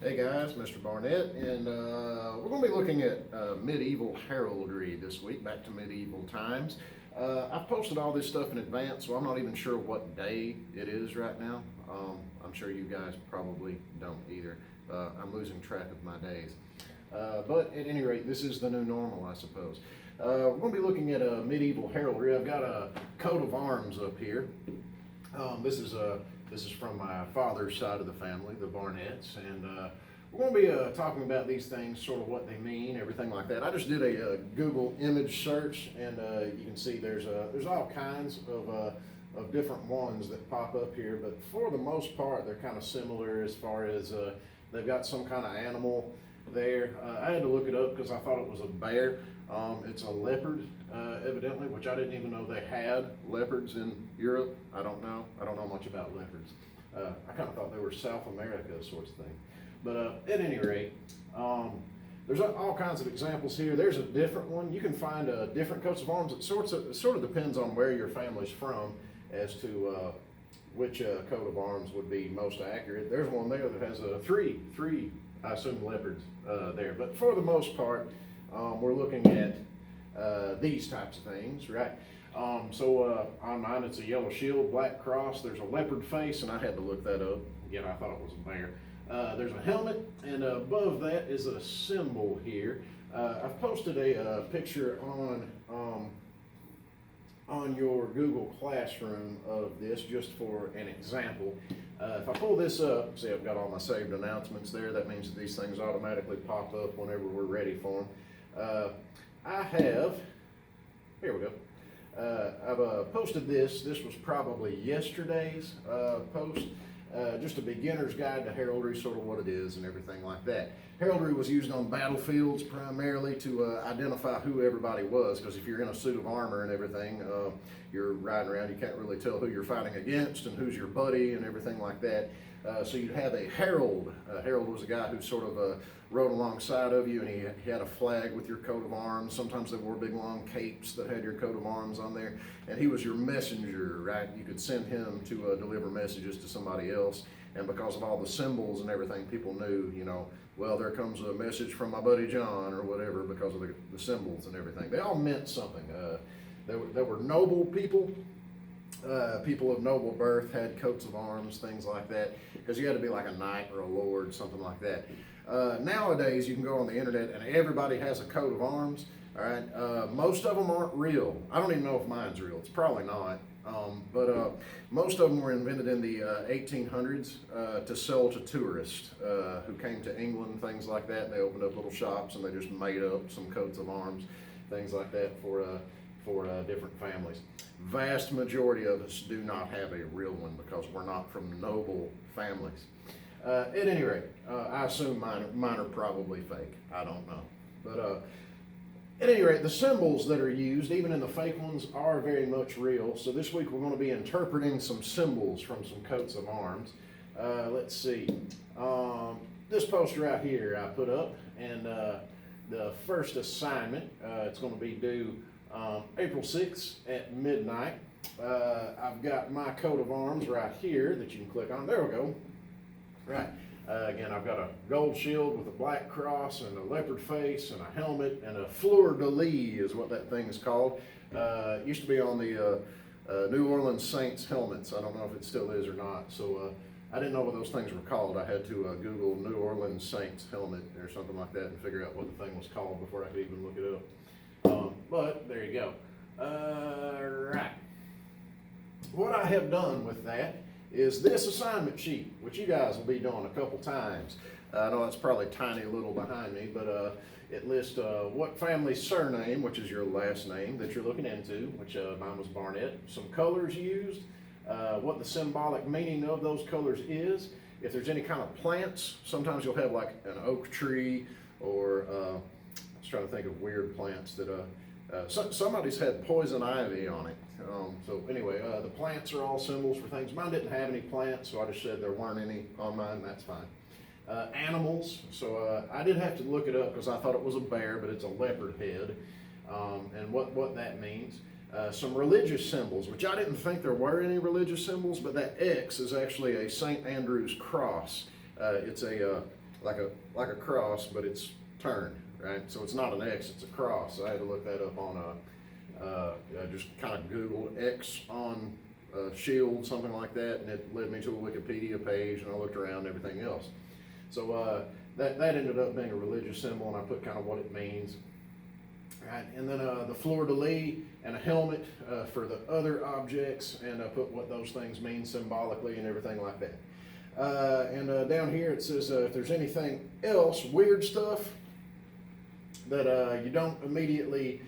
Hey guys, Mr. Barnett, and we're going to be looking at medieval heraldry this week, back to medieval times. I've posted all this stuff in advance, so I'm not even sure what day it is right now. I'm sure you guys probably don't either. I'm losing track of my days. But at any rate, this is the new normal, I suppose. We're going to be looking at medieval heraldry. I've got a coat of arms up here. This is from my father's side of the family, the Barnetts, and we're going to be talking about these things, sort of what they mean, everything like that. I just did a Google image search, and you can see there's all kinds of different ones that pop up here, but for the most part, they're kind of similar as far as they've got some kind of animal there. I had to look it up because I thought it was a bear. It's a leopard, evidently, which I didn't even know they had leopards in Europe. I don't know much about leopards. I kind of thought they were South America sorts of thing. But at any rate, there's all kinds of examples here. There's a different one. You can find different coats of arms. It sort of depends on where your family's from as to which coat of arms would be most accurate. There's one there that has three, I assume, leopards there. But for the most part, we're looking at these types of things, right? On mine, it's a yellow shield, black cross. There's a leopard face, and I had to look that up. Again, I thought it was a bear. There's a helmet, and above that is a symbol here. I've posted a picture on your Google Classroom of this just for an example. If I pull this up, see I've got all my saved announcements there. That means that these things automatically pop up whenever we're ready for them. Here we go. I've posted this. This was probably yesterday's post. Just a beginner's guide to heraldry, sort of what it is and everything like that. Heraldry was used on battlefields primarily to identify who everybody was, because if you're in a suit of armor and everything, you're riding around, you can't really tell who you're fighting against and who's your buddy and everything like that. So you'd have a herald. A herald was a guy who sort of rode alongside of you, and he had a flag with your coat of arms. Sometimes they wore big long capes that had your coat of arms on there, and he was your messenger, right? You could send him to deliver messages to somebody else, and because of all the symbols and everything, people knew, well, there comes a message from my buddy John or whatever, because of the symbols and everything. They all meant something. There were noble people. People of noble birth had coats of arms, things like that, because you had to be like a knight or a lord, something like that. Nowadays, you can go on the internet and everybody has a coat of arms. All right, most of them aren't real. I don't even know if mine's real. It's probably not. But most of them were invented in the 1800s to sell to tourists who came to England, things like that. They opened up little shops and they just made up some coats of arms, things like that for different families. Vast majority of us do not have a real one because we're not from noble families. At any rate, I assume mine are probably fake. I don't know. But at any rate, the symbols that are used, even in the fake ones, are very much real. So this week we're going to be interpreting some symbols from some coats of arms. Let's see. This poster right here I put up, and the first assignment, it's going to be due April 6th at midnight. I've got my coat of arms right here that you can click on. There we go. Right. Again, I've got a gold shield with a black cross and a leopard face and a helmet and a fleur-de-lis is what that thing is called. It used to be on the New Orleans Saints helmets. I don't know if it still is or not. So I didn't know what those things were called. I had to Google New Orleans Saints helmet or something like that and figure out what the thing was called before I could even look it up. But there you go. Right. What I have done with that is this assignment sheet, which you guys will be doing a couple times. I know it's probably tiny little behind me, but it lists what family surname, which is your last name that you're looking into, which mine was Barnett, some colors used, what the symbolic meaning of those colors is. If there's any kind of plants, sometimes you'll have like an oak tree or I was trying to think of weird plants that somebody's had poison ivy on it. So anyway, the plants are all symbols for things. Mine didn't have any plants, so I just said there weren't any on mine. That's fine. Animals. So I did have to look it up because I thought it was a bear, but it's a leopard head, and what that means. Some religious symbols, which I didn't think there were any religious symbols, but that X is actually a St. Andrew's cross. It's a like a cross, but it's turned, right? So it's not an X, it's a cross. So I had to look that up on just kind of Google X on shield, something like that, and it led me to a Wikipedia page, and I looked around and everything else. So that ended up being a religious symbol, and I put kind of what it means. Right, and then the fleur-de-lis and a helmet for the other objects, and I put what those things mean symbolically and everything like that. And down here it says if there's anything else, weird stuff that you don't immediately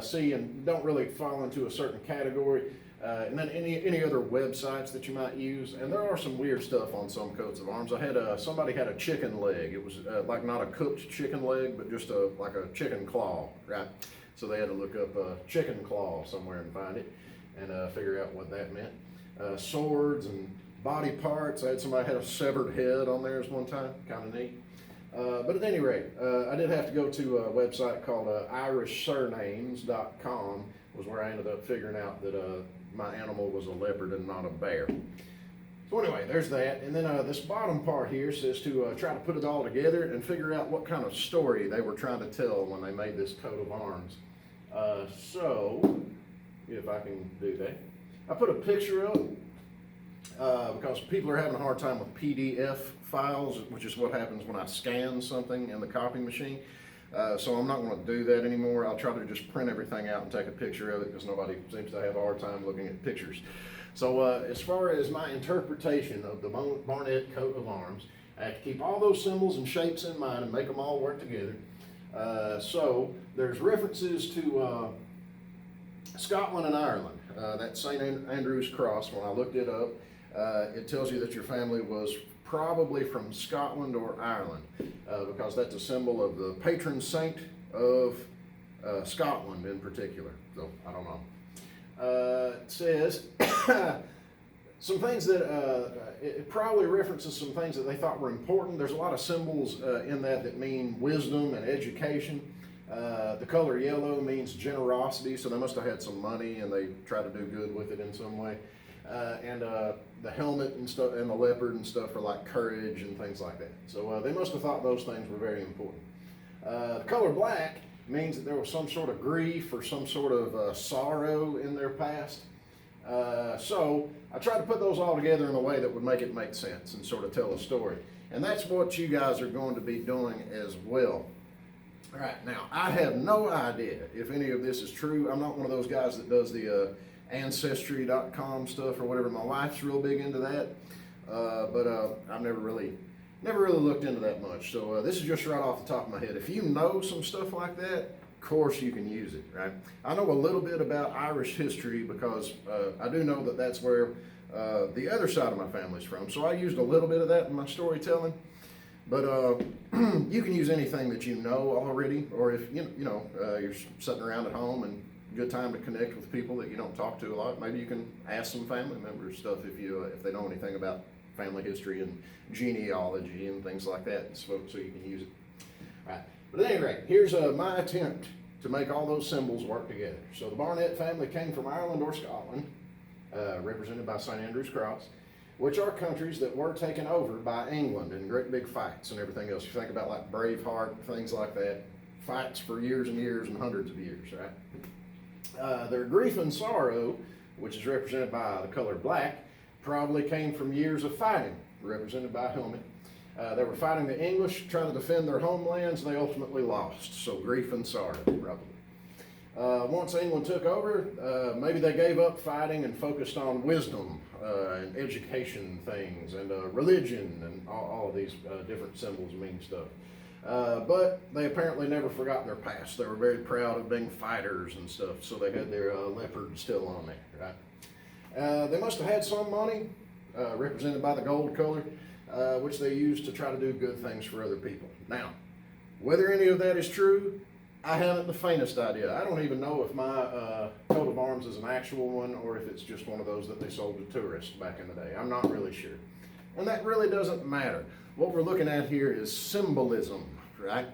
see and don't really fall into a certain category, and then any other websites that you might use. And there are some weird stuff on some coats of arms. I had somebody had a chicken leg. It was like not a cooked chicken leg, but just like a chicken claw, right? So they had to look up chicken claw somewhere and find it and figure out what that meant. Swords and body parts. I had somebody had a severed head on theirs one time, kind of neat. But at any rate, I did have to go to a website called irishsurnames.com, was where I ended up figuring out that my animal was a leopard and not a bear. So anyway, there's that. And then this bottom part here says to try to put it all together and figure out what kind of story they were trying to tell when they made this coat of arms. So, if I can do that. I put a picture up because people are having a hard time with PDF files, which is what happens when I scan something in the copy machine. So I'm not going to do that anymore. I'll try to just print everything out and take a picture of it because nobody seems to have a hard time looking at pictures. So as far as my interpretation of the Barnett coat of arms, I have to keep all those symbols and shapes in mind and make them all work together. So there's references to Scotland and Ireland. That St. Andrew's cross, when I looked it up, it tells you that your family was probably from Scotland or Ireland, because that's a symbol of the patron saint of Scotland in particular. So I don't know. It says some things that it probably references some things that they thought were important. There's a lot of symbols in that mean wisdom and education. The color yellow means generosity, so they must have had some money and they tried to do good with it in some way. And the helmet and stuff and the leopard and stuff are like courage and things like that. So they must have thought those things were very important. The color black means that there was some sort of grief or some sort of sorrow in their past. So I tried to put those all together in a way that would make it make sense and sort of tell a story. And that's what you guys are going to be doing as well. All right, now I have no idea if any of this is true. I'm not one of those guys that does the Ancestry.com stuff or whatever. My wife's real big into that, but I've never really looked into that much. So this is just right off the top of my head. If you know some stuff like that, of course you can use it, right? I know a little bit about Irish history because I do know that that's where the other side of my family's from. So I used a little bit of that in my storytelling. But you can use anything that you know already, or if you're sitting around at home and good time to connect with people that you don't talk to a lot. Maybe you can ask some family members stuff if they know anything about family history and genealogy and things like that, so you can use it. All right. But at any rate, here's my attempt to make all those symbols work together. So the Barnett family came from Ireland or Scotland, represented by St. Andrew's Cross, which are countries that were taken over by England in great big fights and everything else. You think about like Braveheart, things like that, fights for years and years and hundreds of years, right? Their grief and sorrow, which is represented by the color black, probably came from years of fighting, represented by a helmet. They were fighting the English, trying to defend their homelands, and they ultimately lost. So grief and sorrow, probably. Once England took over, maybe they gave up fighting and focused on wisdom and education things and religion, and all of these different symbols mean stuff. But they apparently never forgot their past. They were very proud of being fighters and stuff, so they had their leopard still on there, right? They must have had some money, represented by the gold color, which they used to try to do good things for other people. Now, whether any of that is true, I haven't the faintest idea. I don't even know if my coat of arms is an actual one or if it's just one of those that they sold to tourists back in the day. I'm not really sure. And that really doesn't matter. What we're looking at here is symbolism, right?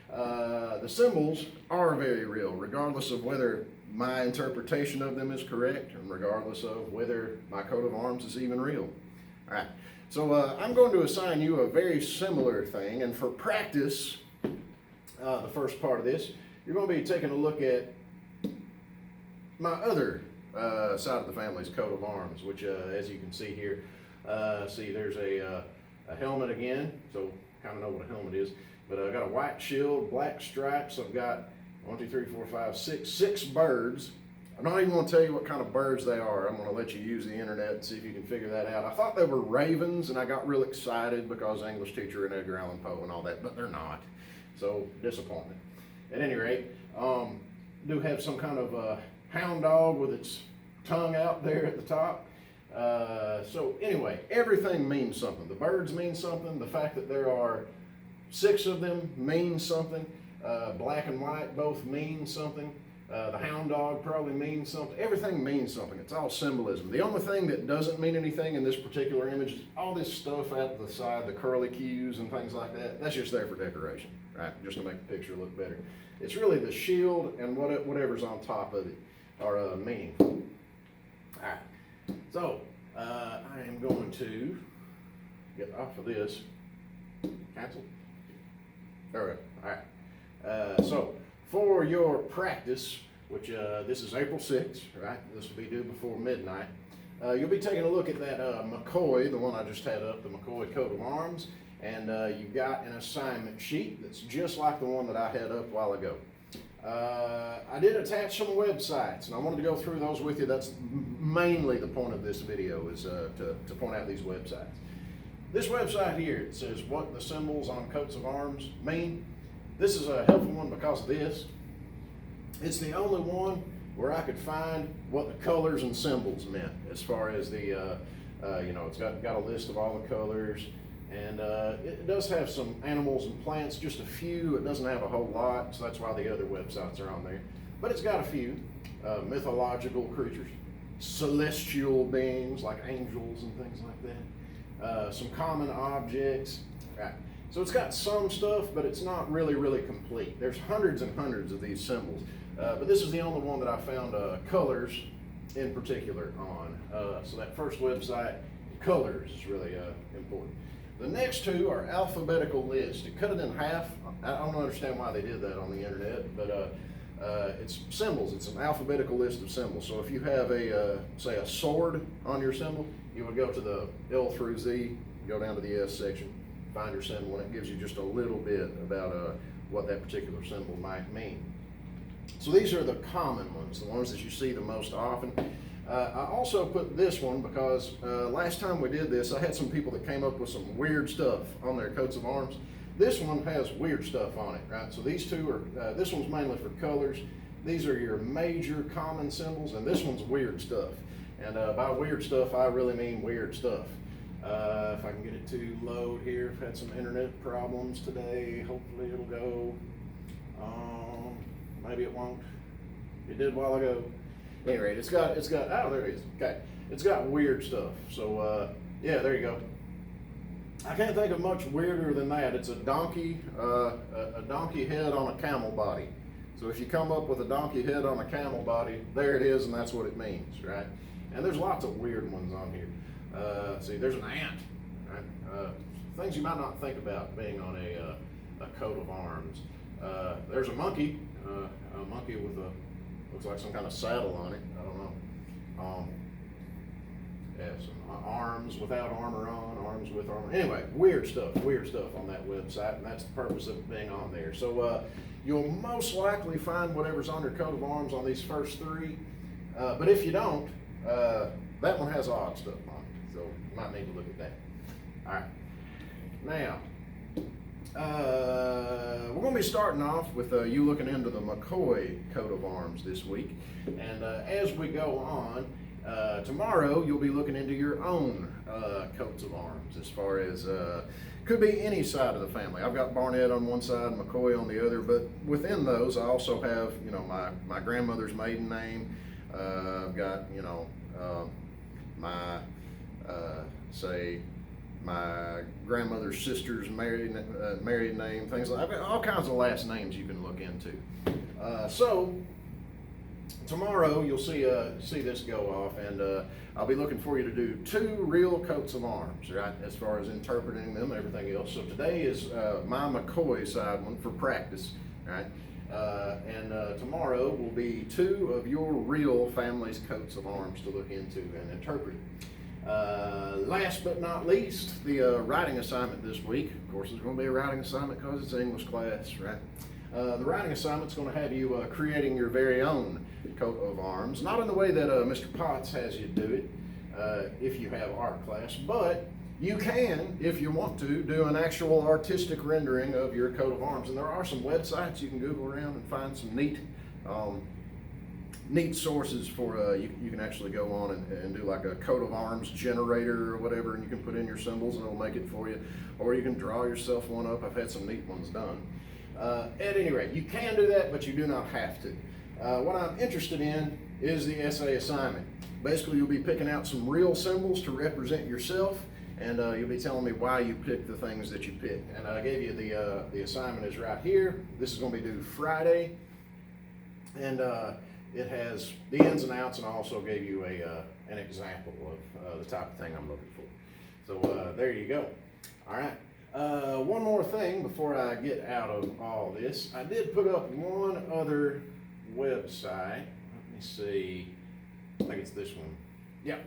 The symbols are very real, regardless of whether my interpretation of them is correct and regardless of whether my coat of arms is even real. All right. So I'm going to assign you a very similar thing, and for practice, the first part of this, you're going to be taking a look at my other side of the family's coat of arms, which as you can see here, see there's a helmet again, so kind of know what a helmet is, but I've got a white shield, black stripes. I've got 6 birds. I'm not even going to tell you what kind of birds they are. I'm going to let you use the internet and see if you can figure that out. I thought they were ravens, and I got real excited because English teacher and Edgar Allan Poe and all that, but they're not. So, disappointment. At any rate, do have some kind of hound dog with its tongue out there at the top. So anyway, everything means something. The birds mean something. The fact that there are 6 of them means something. Black and white both mean something. The hound dog probably means something. Everything means something. It's all symbolism. The only thing that doesn't mean anything in this particular image is all this stuff out the side, the curly cues and things like that. That's just there for decoration, right? Just to make the picture look better. It's really the shield and whatever's on top of it are meaningful. All right. So I am going to get off of this. Cancel. All right. All right. So for your practice, which this is April 6th, right? This will be due before midnight. You'll be taking a look at that McCoy, the one I just had up, the McCoy coat of arms, and you've got an assignment sheet that's just like the one that I had up a while ago. I did attach some websites, and I wanted to go through those with you. That's mainly the point of this video, is to point out these websites. This website here, it says what the symbols on coats of arms mean. This is a helpful one because of this. It's the only one where I could find what the colors and symbols meant, as far as the, it's got a list of all the colors, and it does have some animals and plants, just a few. It doesn't have a whole lot, so that's why the other websites are on there. But it's got a few mythological creatures, celestial beings like angels and things like that, some common objects, right? So it's got some stuff, but it's not really complete. There's hundreds and hundreds of these symbols, but this is the only one that I found colors in particular on. So that first website, colors, is really important. The next two are alphabetical lists. It cut it in half. I don't understand why they did that on the internet, but it's symbols. It's an alphabetical list of symbols. So if you have say a sword on your symbol, you would go to the L through Z, go down to the S section, find your symbol, and it gives you just a little bit about what that particular symbol might mean. So these are the common ones, the ones that you see the most often. I also put this one because last time we did this, I had some people that came up with some weird stuff on their coats of arms. This one has weird stuff on it, right? So these two are, this one's mainly for colors. These are your major common symbols, and this one's weird stuff. And by weird stuff, I really mean weird stuff. If I can get it to load here, I've had some internet problems today. Hopefully it'll go. Maybe it won't. It did a while ago. At any rate, it's got, oh, there it is. Okay. It's got weird stuff. So, yeah, there you go. I can't think of much weirder than that. It's a donkey head on a camel body. So if you come up with a donkey head on a camel body, there it is, and that's what it means, right? And there's lots of weird ones on here. See, there's an ant, right? Things you might not think about being on a coat of arms. There's a monkey with looks like some kind of saddle on it. I don't know. Yeah, some arms without armor on, arms with armor. Anyway, weird stuff on that website, and that's the purpose of it being on there. So you'll most likely find whatever's on your coat of arms on these first 3. But if you don't, that one has odd stuff on it. So you might need to look at that. All right. Now, we're going to be starting off with you looking into the McCoy coat of arms this week. And as we go on, tomorrow you'll be looking into your own coats of arms, as far as could be any side of the family. I've got Barnett on one side, McCoy on the other, but within those I also have, my grandmother's maiden name. I've got, my say my grandmother's sister's married name, things like that. I've got all kinds of last names you can look into. So tomorrow you'll see this go off, and I'll be looking for you to do 2 real coats of arms, right, as far as interpreting them and everything else. So today is my McCoy side one for practice, right, and tomorrow will be 2 of your real family's coats of arms to look into and interpret. Last but not least, the writing assignment this week. Of course, it's going to be a writing assignment because it's English class, right? The writing assignment's going to have you creating your very own coat of arms, not in the way that Mr. Potts has you do it if you have art class, but you can, if you want to, do an actual artistic rendering of your coat of arms. And there are some websites you can Google around and find some neat sources for you can actually go on and do like a coat of arms generator or whatever, and you can put in your symbols and it'll make it for you, or you can draw yourself one up. I've had some neat ones done. At any rate, you can do that, but you do not have to. What I'm interested in is the essay assignment. Basically, you'll be picking out some real symbols to represent yourself, and you'll be telling me why you picked the things that you picked. And I gave you the assignment is right here. This is going to be due Friday, and it has the ins and outs, and I also gave you an example of the type of thing I'm looking for. So there you go. All right. One more thing before I get out of all this. I did put up one other website. Let me see. I think it's this one. Yeah.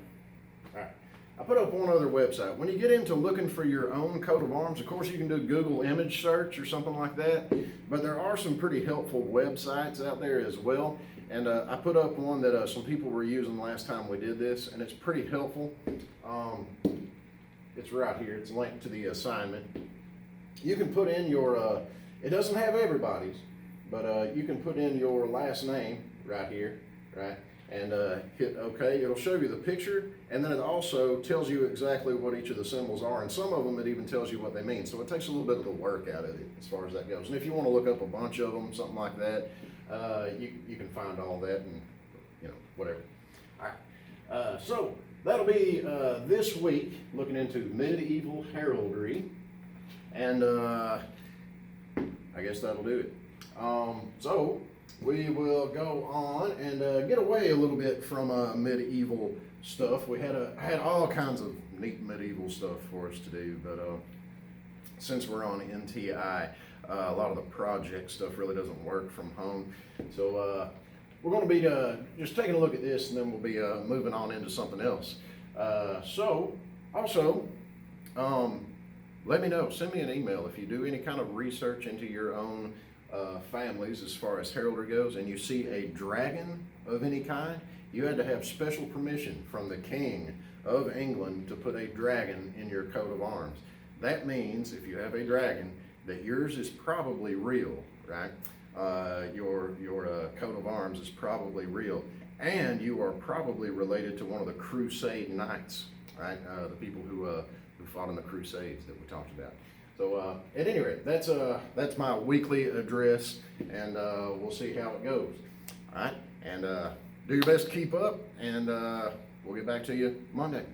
All right. I put up one other website. When you get into looking for your own coat of arms, of course you can do Google image search or something like that, but there are some pretty helpful websites out there as well. And I put up one that some people were using last time we did this, and it's pretty helpful. It's right here. It's linked to the assignment. You can put in your, it doesn't have everybody's, but you can put in your last name right here, right? And hit OK. It'll show you the picture, and then it also tells you exactly what each of the symbols are, and some of them it even tells you what they mean. So it takes a little bit of the work out of it as far as that goes. And if you want to look up a bunch of them, something like that, you can find all that, and whatever. All right. So that'll be this week, looking into medieval heraldry, and I guess that'll do it. So we will go on and get away a little bit from medieval stuff. We had all kinds of neat medieval stuff for us to do, but since we're on NTI, a lot of the project stuff really doesn't work from home. So we're going to be just taking a look at this, and then we'll be moving on into something else. So also, let me know. Send me an email if you do any kind of research into your own families as far as heraldry goes, and you see a dragon of any kind. You had to have special permission from the King of England to put a dragon in your coat of arms. That means if you have a dragon, that yours is probably real, right? Your coat of arms is probably real, and you are probably related to one of the Crusade knights, right? The people who fought in the Crusades that we talked about. So at any rate, that's my weekly address, and we'll see how it goes. All right, and do your best to keep up, and we'll get back to you Monday.